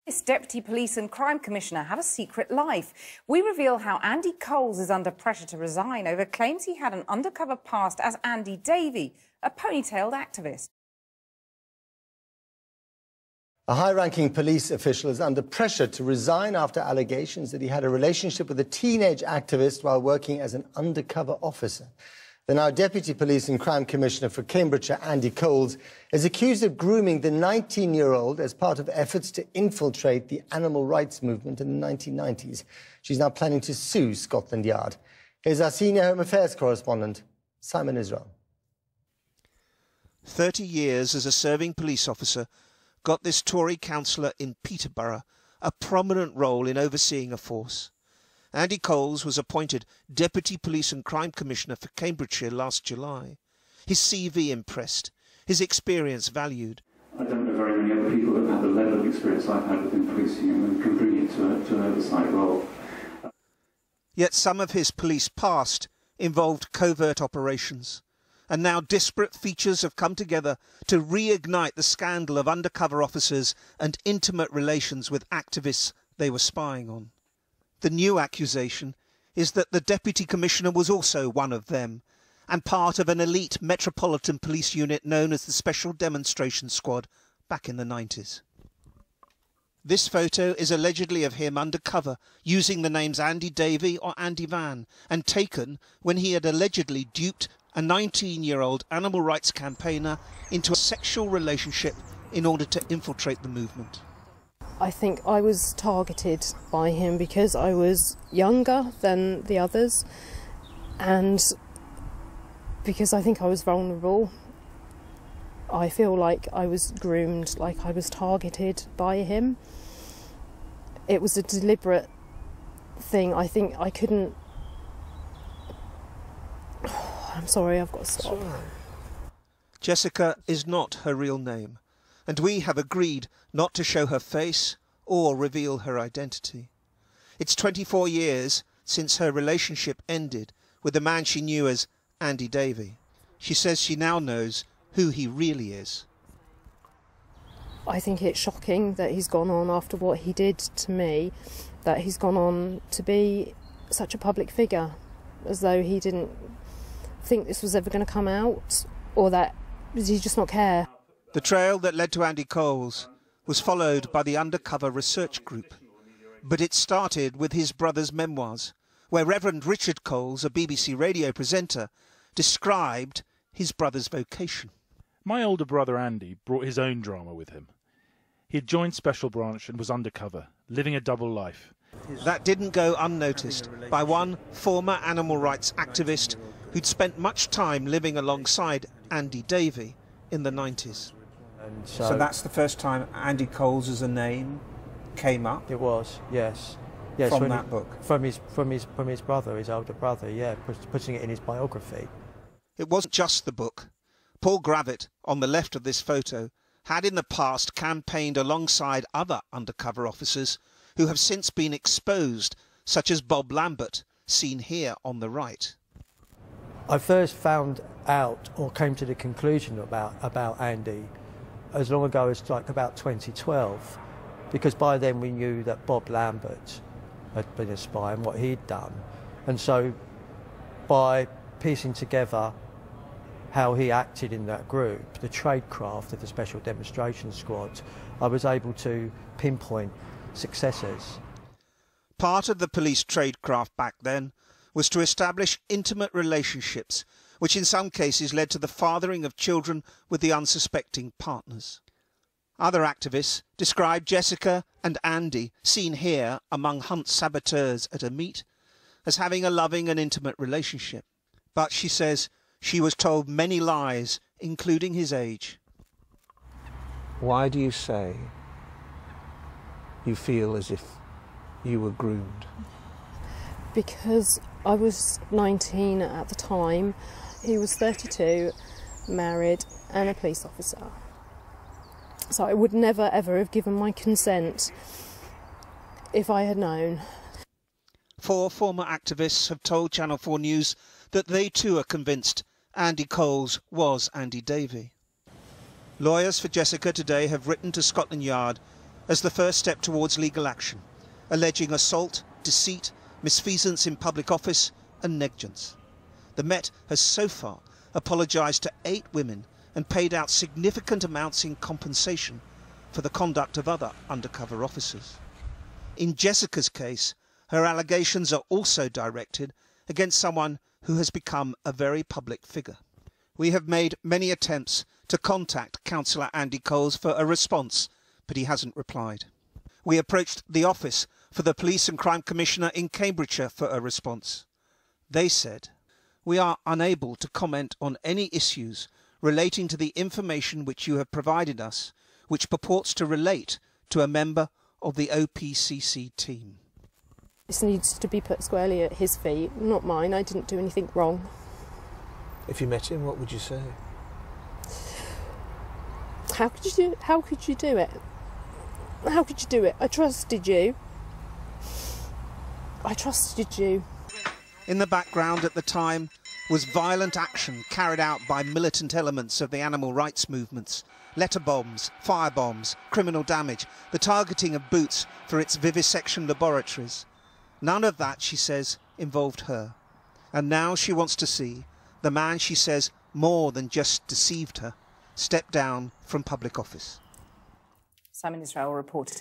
This Deputy Police and Crime Commissioner had a secret life. We reveal how Andy Coles is under pressure to resign over claims he had an undercover past as Andy Davy, a ponytailed activist. A high-ranking police official is under pressure to resign after allegations that he had a relationship with a teenage activist while working as an undercover officer. The now Deputy Police and Crime Commissioner for Cambridgeshire, Andy Coles, is accused of grooming the 19-year-old as part of efforts to infiltrate the animal rights movement in the 1990s. She's now planning to sue Scotland Yard. Here's our senior Home Affairs correspondent, Simon Israel. 30 years as a serving police officer got this Tory councillor in Peterborough a prominent role in overseeing a force. Andy Coles was appointed Deputy Police and Crime Commissioner for Cambridgeshire last July. His CV impressed, his experience valued. I don't know very many other people that have the level of experience I've had within policing and can bring it to an oversight role. Yet some of his police past involved covert operations, and now disparate features have come together to reignite the scandal of undercover officers and intimate relations with activists they were spying on. The new accusation is that the Deputy Commissioner was also one of them, and part of an elite Metropolitan Police unit known as the Special Demonstration Squad back in the 90s. This photo is allegedly of him undercover, using the names Andy Davy or Andy Van, and taken when he had allegedly duped a 19-year-old animal rights campaigner into a sexual relationship in order to infiltrate the movement. I think I was targeted by him because I was younger than the others and because I think I was vulnerable. I feel like I was groomed, like I was targeted by him. It was a deliberate thing. I think I couldn't... I'm sorry, I've got to stop. Jessica is not her real name, and we have agreed not to show her face or reveal her identity. It's 24 years since her relationship ended with the man she knew as Andy Davy. She says she now knows who he really is. I think it's shocking that he's gone on after what he did to me, that he's gone on to be such a public figure, as though he didn't think this was ever going to come out, or that he just not care. The trail that led to Andy Coles was followed by the Undercover Research Group, but it started with his brother's memoirs, where Reverend Richard Coles, a BBC radio presenter, described his brother's vocation. My older brother Andy brought his own drama with him. He had joined Special Branch and was undercover, living a double life. That didn't go unnoticed by one former animal rights activist who'd spent much time living alongside Andy Davy in the 90s. So that's the first time Andy Coles as a name came up? It was, yes. From that book? From his brother, his older brother, yeah, putting it in his biography. It wasn't just the book. Paul Gravett, on the left of this photo, had in the past campaigned alongside other undercover officers who have since been exposed, such as Bob Lambert, seen here on the right. I first found out, or came to the conclusion about Andy, as long ago as like about 2012, because by then we knew that Bob Lambert had been a spy and what he'd done. And so by piecing together how he acted in that group, the tradecraft of the Special Demonstration Squad, I was able to pinpoint successors. Part of the police tradecraft back then was to establish intimate relationships, which in some cases led to the fathering of children with the unsuspecting partners. Other activists described Jessica and Andy, seen here among Hunt saboteurs at a meet, as having a loving and intimate relationship. But she says she was told many lies, including his age. Why do you say you feel as if you were groomed? Because I was 19 at the time, he was 32, married and a police officer. So I would never ever have given my consent if I had known. 4 former activists have told Channel 4 News that they too are convinced Andy Coles was Andy Davy. Lawyers for Jessica today have written to Scotland Yard as the first step towards legal action, alleging assault, deceit, misfeasance in public office and negligence. The Met has so far apologised to 8 women and paid out significant amounts in compensation for the conduct of other undercover officers. In Jessica's case, her allegations are also directed against someone who has become a very public figure. We have made many attempts to contact Councillor Andy Coles for a response, but he hasn't replied. We approached the office for the Police and Crime Commissioner in Cambridgeshire for a response. They said, "We are unable to comment on any issues relating to the information which you have provided us, which purports to relate to a member of the OPCC team." This needs to be put squarely at his feet, not mine. I didn't do anything wrong. If you met him, what would you say? How could you do it? How could you do it? How could you do it? I trusted you. I trusted you. In the background at the time was violent action carried out by militant elements of the animal rights movements, letter bombs, fire bombs, criminal damage, the targeting of Boots for its vivisection laboratories. None of that, she says, involved her. And now she wants to see the man she says more than just deceived her step down from public office. Simon Israel reported.